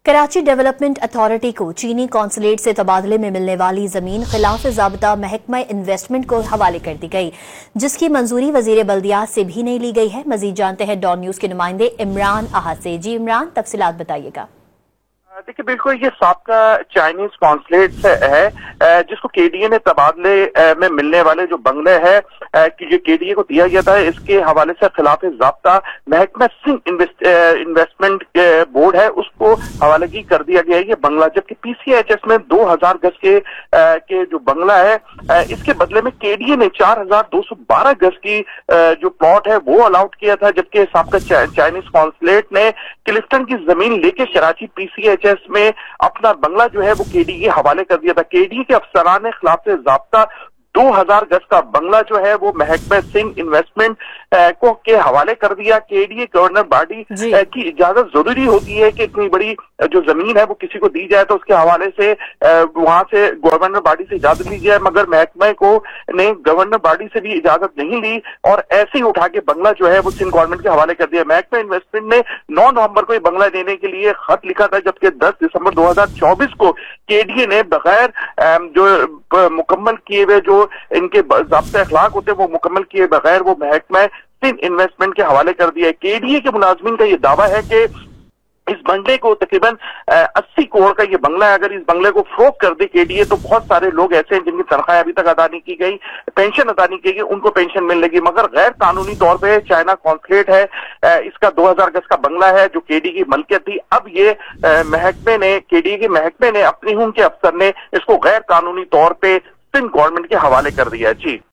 Karachi development authority को चीनी consulate से तबादले में मिलने वाली जमीन खिलाफ ज़ाब्ता महकमा इन्वेस्टमेंट को हवाले कर दी गई, जिसकी मंजूरी वजीर बल्दियात से भी नहीं ली गई है। मजीद जानते हैं डॉन न्यूज के नुमाइंदे इमरान अहद से। जी इमरान, तफसीलात बताइएगा। देखिए, बिल्कुल ये साबका चाइनीज कॉन्सुलेट है जिसको केडीए ने तबादले में मिलने वाले जो बंगले है कि जो केडीए को दिया गया था, इसके हवाले से खिलाफ ज़ाब्ता महकमा सिंह इन्वेस्टमेंट बोर्ड है उसको हवालगी कर दिया गया है ये बंगला, जबकि पीसीएचएस में 2000 गज के जो बंगला है इसके बदले में केडीए ने 4212 गज की जो प्लॉट है वो अलाउट किया था, जबकि साबका चाइनीज कॉन्सुलेट ने क्लिफ्टन की जमीन लेके कराची पीसीएचएस में अपना बंगला जो है वो केडीए के हवाले कर दिया था। केडीए के अफसरान ने खिलाफ ज़ाब्ता 2000 गज का बंगला जो है वो महकमा सिंह इन्वेस्टमेंट को के हवाले कर दिया। केडीए गवर्नर बॉडी की इजाजत जरूरी होती है कि इतनी बड़ी जो जमीन है वो किसी को दी जाए तो उसके हवाले से वहां से गवर्नर बॉडी से इजाजत ली जाए, मगर महकमा को ने गवर्नर बॉडी से भी इजाजत नहीं ली और ऐसे ही उठा के बंगला जो है वो सिंध गवर्नमेंट के हवाले कर दिया। महकमा इन्वेस्टमेंट ने 9 नवंबर को ये बंगला देने के लिए खत लिखा था, जबकि 10 दिसंबर 2024 को केडीए ने बगैर जो मुकम्मल किए हुए जो इनके ज़ाब्ते अखलाक होते हैं वो मुकम्मल किए बगैर वो महकमा सिंध इन्वेस्टमेंट के हवाले कर दिया है। केडीए के मुलाजमीन का ये दावा है कि इस बंगले को तकरीबन 80 करोड़ का ये बंगला है, अगर इस बंगले को फरोख्त कर दे केडीए तो बहुत सारे लोग ऐसे हैं जिनकी तनख्वाह अभी तक अदा नहीं की गई, पेंशन अदा नहीं की गई, उनको पेंशन मिलेगी, मगर गैर कानूनी तौर पे चाइना कॉन्सुलेट है इसका 2000 गज का बंगला है जो केडीए की मलकियत थी। अब ये केडीए के महकमे ने अपनी हुम के अफसर ने इसको गैर कानूनी तौर पे सिंध गवर्नमेंट के हवाले कर दिया है। जी।